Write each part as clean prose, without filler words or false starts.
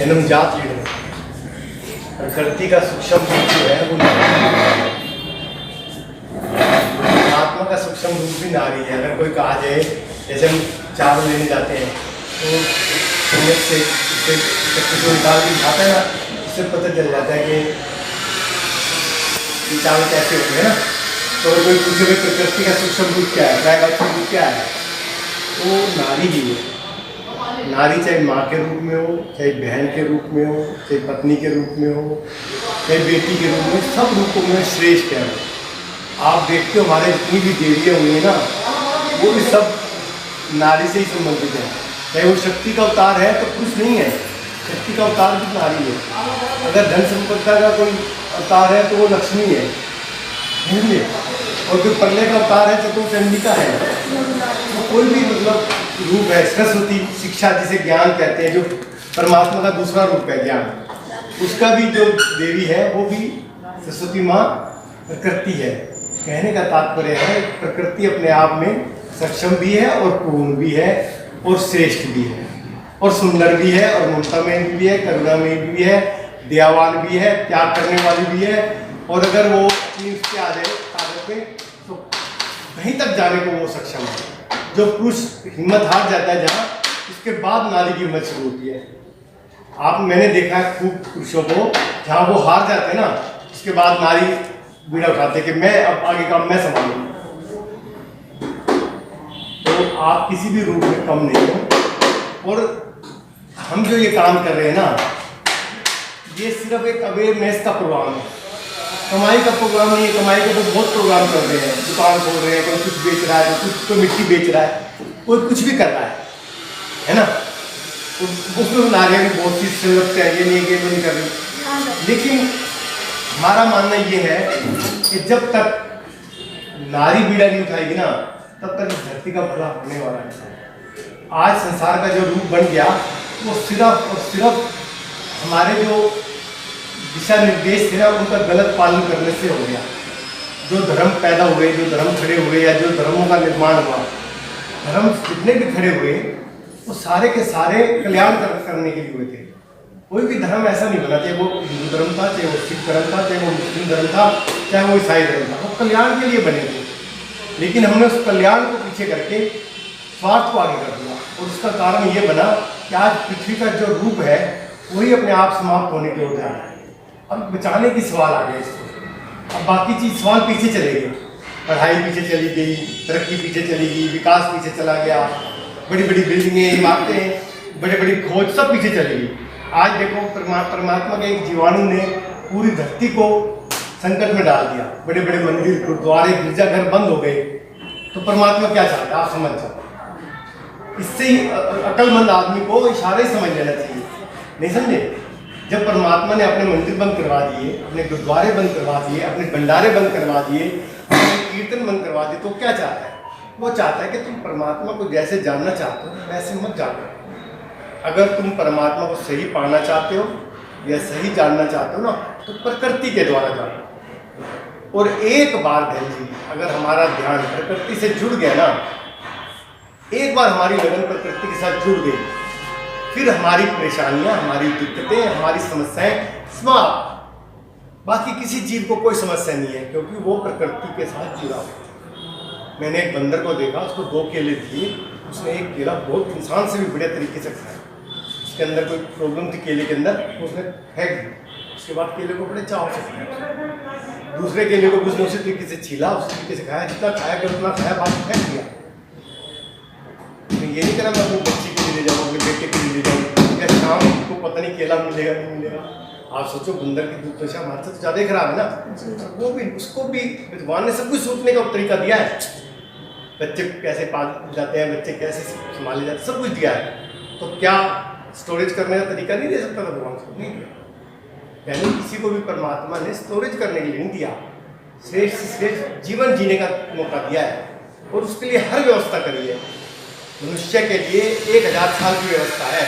जन्मजात लीडर। प्रकृति का सूक्ष्म रूप जो है वो आत्मा का सूक्ष्म रूप भी नारी है। अगर कोई कहा जाए, जैसे हम चावल लेने जाते हैं तो चम्मच से चक्की को निकाल के खाता है ना, उससे पता चल जाता है कि चावल कैसे होते हैं ना। तो अगर कोई पूछे भाई प्रकृति का सूक्ष्म रूप क्या है, प्राकृतिक रूप क्या है, तो नारी ही है। नारी चाहे माँ के रूप में हो, चाहे बहन के रूप में हो, चाहे पत्नी के रूप में हो, चाहे बेटी के रूप में, सब रूपों में श्रेष्ठ है। आप देखते हो हमारे जितनी भी देवियाँ हुई हैं ना, वो भी सब नारी से ही संबंधित है। चाहे वो शक्ति का अवतार है तो कुछ नहीं है, शक्ति का अवतार भी नारी है। अगर धन संपदा का कोई अवतार है तो वो लक्ष्मी है, समझिए। और जो प्रलय का अवतार है चतुर्चंडिका है। तो कोई भी मतलब रूप है, सरस्वती शिक्षा जिसे ज्ञान कहते हैं, जो परमात्मा का दूसरा रूप है ज्ञान, उसका भी जो देवी है वो भी सरस्वती माँ प्रकृति है। कहने का तात्पर्य है प्रकृति अपने आप में सक्षम भी है और पूर्ण भी है और श्रेष्ठ भी है और सुंदर भी है और ममता में भी है, करुणा में भी है, दयावान भी है, त्याग करने वाली भी है। और अगर वो अपनी उसके आ जाए ताकत में तो कहीं तक जाने को वो सक्षम है। जो पुरुष हिम्मत हार जाता है जहाँ, उसके बाद नारी की हिम्मत शुरू होती है। मैंने देखा है खूब पुरुषों को, जहाँ वो हार जाते हैं ना, उसके बाद नारी बीड़ा उठाते कि मैं अब आगे काम मैं संभालूंगी। तो आप किसी भी रूप में कम नहीं हो। और हम जो ये काम कर रहे हैं ना, ये सिर्फ एक अवेयरनेस का प्रोग्राम है, कमाई का प्रोग्राम नहीं है। कमाई के तो बहुत प्रोग्राम कर रहे हैं, दुकान खोल रहे हैं, कोई कुछ बेच रहा है, कोई मिट्टी बेच रहा है, कोई कुछ भी कर रहा है ना। तो उसमें नारियाँ भी बहुत चीज से लगता है, ये नहीं कर रही। लेकिन हमारा मानना ये है कि जब तक नारी बीड़ा नहीं उठाएगी ना, तब तक इस धरती का भला होने वाला है। आज संसार का जो रूप बन गया वो सिर्फ और सिर्फ हमारे जो दिशा निर्देश थे ना, उनका गलत पालन करने से हो गया। जो धर्म पैदा हुए, जो धर्म खड़े हुए, या जो धर्मों का निर्माण हुआ, धर्म जितने भी खड़े हुए वो सारे के सारे कल्याण करने के लिए हुए थे। कोई भी धर्म ऐसा नहीं बना, चाहे वो हिंदू धर्म था, चाहे वो सिख धर्म था, चाहे वो मुस्लिम धर्म था, चाहे वो ईसाई धर्म था, वो कल्याण के लिए बने थे। लेकिन हमने उस कल्याण को पीछे करके स्वार्थ को आगे कर दिया, और उसका कारण ये बना कि आज पृथ्वी का जो रूप है वही अपने आप समाप्त होने की ओर जा रहा है। अब बचाने की सवाल आ गया इसको। अब बाकी चीज सवाल पीछे चले गए, पढ़ाई पीछे चली गई, तरक्की पीछे चली गई, विकास पीछे चला गया, बड़ी बड़ी बिल्डिंगें, इमारतें, बड़े बड़ी खोज सब पीछे चली गई। आज देखो परमात्मा के एक जीवाणु ने पूरी धरती को संकट में डाल दिया। बड़े बड़े मंदिर, गुरुद्वारे, गिरजाघर बंद हो गए। तो परमात्मा क्या चाहता है आप समझ जाओ। इससे ही अक्लमंद आदमी को इशारे समझ लेना चाहिए, नहीं समझे। जब परमात्मा ने अपने मंदिर बंद करवा दिए, अपने गुरुद्वारे बंद करवा दिए, अपने भंडारे बंद करवा दिए, अपने कीर्तन बंद करवा दिए, तो क्या चाहता है? वो चाहता है कि तुम परमात्मा को जैसे जानना चाहते हो वैसे मत जानो। अगर तुम परमात्मा को सही पाना चाहते हो या सही जानना चाहते हो ना, तो प्रकृति के द्वारा जानो। और एक बार बहन जी, अगर हमारा ध्यान प्रकृति से जुड़ गया ना, एक बार हमारी लगन प्रकृति के साथ जुड़ गई, फिर हमारी परेशानियां, हमारी दिक्कतें, हमारी समस्याएं समाप्त। बाकी किसी जीव को कोई समस्या नहीं है, क्योंकि वो प्रकृति के साथ जुड़ा है। मैंने एक बंदर को देखा, उसको 2 केले दिए, उसने एक केला बहुत इंसान से भी बढ़िया तरीके से खाया। उसके अंदर कोई प्रॉब्लम थी केले के अंदर, उसने फेंक दी। उसके बाद केले को बड़े चाव से खाया। दूसरे केले को उसने उसी तरीके से छीला, उसी तरीके से खाया, जितना खाया कर उतना खाया, बाद में फेंक दिया। ये नहीं करा मैं अपने बच्चे के लिए ले जाऊँ, अपने बेटे के लिए ले जाऊँ, या शाम को पता नहीं केला मिलेगा नहीं मिलेगा। आप सोचो बंदर की दुर्दशा हमारे से तो ज़्यादा ही खराब है ना। वो भी, उसको भी भगवान ने सब कुछ सोचने का तरीका दिया है। बच्चे कैसे पाल जाते हैं, बच्चे कैसे संभाले जाते हैं, सब कुछ दिया है। तो क्या स्टोरेज करने का तरीका नहीं दे सकता था भगवान को? नहीं दिया। यानी किसी को भी परमात्मा ने स्टोरेज करने के लिए नहीं दिया, श्रेष्ठ से श्रेष्ठ जीवन जीने का मौका दिया है, और उसके लिए हर व्यवस्था करी है। मनुष्य के लिए 1000 साल की व्यवस्था है।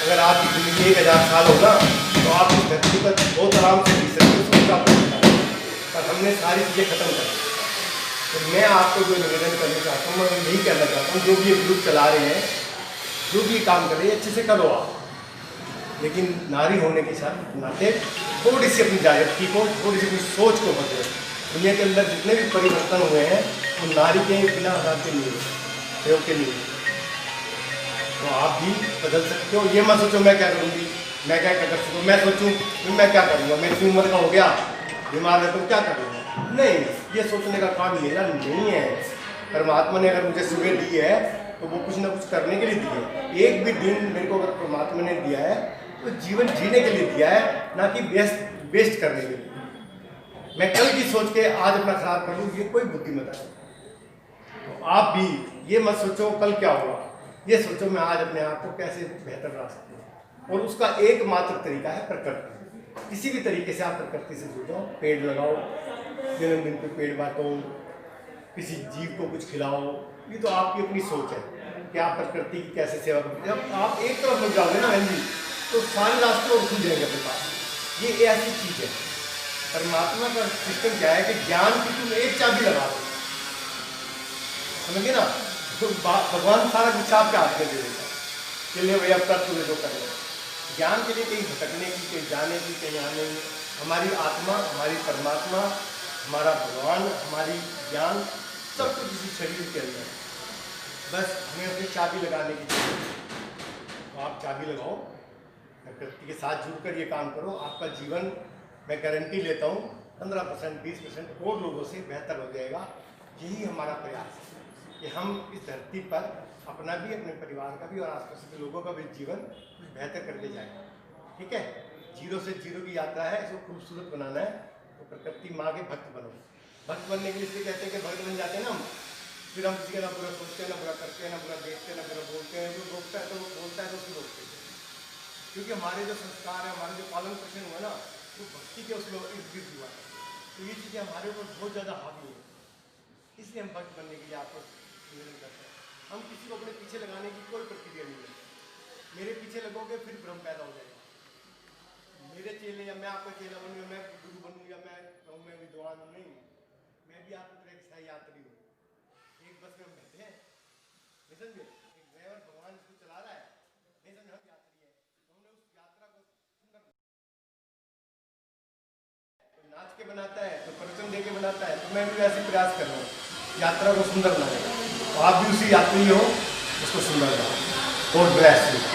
अगर आपकी जिंदगी 1000 साल होगा तो आप इस धरती पर बहुत आराम से जी सकते हैं, पर हमने सारी चीज़ें खत्म कर दी। तो मैं आपको जो निवेदन करना चाहता हूँ, मैं यही कहना चाहता हूँ, जो भी ये ग्रुप चला रहे हैं, जो भी काम कर रहे हैं, अच्छे से करो आप। लेकिन नारी होने के साथ नाते थोड़ी सी अपनी जागृति को, थोड़ी सी अपनी सोच को बदले। दुनिया के अंदर जितने भी परिवर्तन हुए हैं वो नारी के बिना आधार के नहीं हुए, प्रयोग के नहीं हुए। तो आप भी बदल सकते हो। ये मत सोचो मैं क्या करूँगी, मैं क्या कर सकूँ, मैं सोचूँ मैं क्या करूँगा, मैं इतनी उम्र का हो गया, बीमार है तो क्या करूँगा। नहीं, ये सोचने का काम मेरा नहीं है। परमात्मा ने अगर मुझे सुबह दी है तो वो कुछ ना कुछ करने के लिए दी है। एक भी दिन मेरे को अगर परमात्मा ने दिया है तो जीवन जीने के लिए दिया है, ना कि वेस्ट करने के लिए। मैं कल की सोच के आज अपना खराब कर लूँ, ये कोई बुद्धिमत्ता नहीं। तो आप भी ये मत सोचो कल क्या होगा, ये सोचो मैं आज अपने आप को कैसे बेहतर बना सकती हूँ। और उसका एकमात्र तरीका है प्रकृति। किसी भी तरीके से आप प्रकृति से जुड़ जाओ, पेड़ लगाओ, जन्मदिन पे पेड़ बांटो, किसी जीव को कुछ खिलाओ। ये तो आपकी अपनी सोच है कि आप प्रकृति की कैसे सेवा करोगे। जब आप एक तरफ हो जाओगे ना जी, तो सारे रास्ते और खुल जाएंगे अपने पास। ये ऐसी चीज़ है। परमात्मा का सिस्टम क्या है कि ज्ञान की तुम एक चाबी लगा दो, समझिए ना, तो भगवान सारा कुछ आपके हाथ में दे देगा। चलिए भैया अब तक तुम्हें जो करना ज्ञान के लिए कहीं भटकने की, कहीं जाने की, कहीं आने की। हमारी आत्मा, हमारी परमात्मा, हमारा भगवान, हमारी ज्ञान सब कुछ इसी शरीर के अंदर है। बस हमें अपनी चाबी लगाने की जरूरत है। तो आप चाबी लगाओ, प्रकृति के साथ जुड़कर ये काम करो। आपका जीवन मैं गारंटी लेता हूँ 15%, 20% और लोगों से बेहतर हो जाएगा। यही हमारा प्रयास है कि हम इस धरती पर अपना भी, अपने परिवार का भी और आसपास के लोगों का भी जीवन कुछ बेहतर करके जाए। ठीक है, जीरो से जीरो की यात्रा है, इसको खूबसूरत बनाना है। तो प्रकृति माँ के भक्त बनो। भक्त बनने के लिए इसलिए कहते हैं कि भक्त बन जाते हैं ना हम, फिर हम किसी का ना बुरा सोचते हैं, ना बुरा करते हैं, ना बुरा देखते हैं, ना बुरा बोलते हैं। जो रोकता है तो वो बोलता है तो उसको रोकते हैं, क्योंकि हमारे जो संस्कार है, हमारे जो पालन पोषण हुआ ना, वो भक्ति के उसमें इर्द गिर्द हुआ है। तो ये चीज़ें हमारे ऊपर बहुत ज़्यादा हावी है। इसलिए हम भक्त बनने के लिए आपको निवेदन करते हैं। हम किसी को अपने पीछे लगाने की कोई प्रक्रिया नहीं है। मेरे पीछे लगोगे फिर भ्रम पैदा हो जाएगा। मेरे चेले या मैं आपका चेला बनूँ या मैं गुरु बनूँ या मैं कहूँ मैं विद्वान हूँ, नहीं, मैं भी आपकी तरह एक सही यात्री हूँ। एक बस में हम बैठे हैं, नहीं समझे, एक ड्राइवर भगवान इसको चला रहा है, नहीं समझे, हम यात्री है। हमने उस यात्रा को सुंदर नाच के बनाता है, तो प्रवचन दे के बनाता है, तो मैं भी वैसे प्रयास कर रहा हूँ यात्रा को सुंदर बनाने का। तो आप भी उसी यात्री हो, उसको सुंदर बनाओ। God bless you.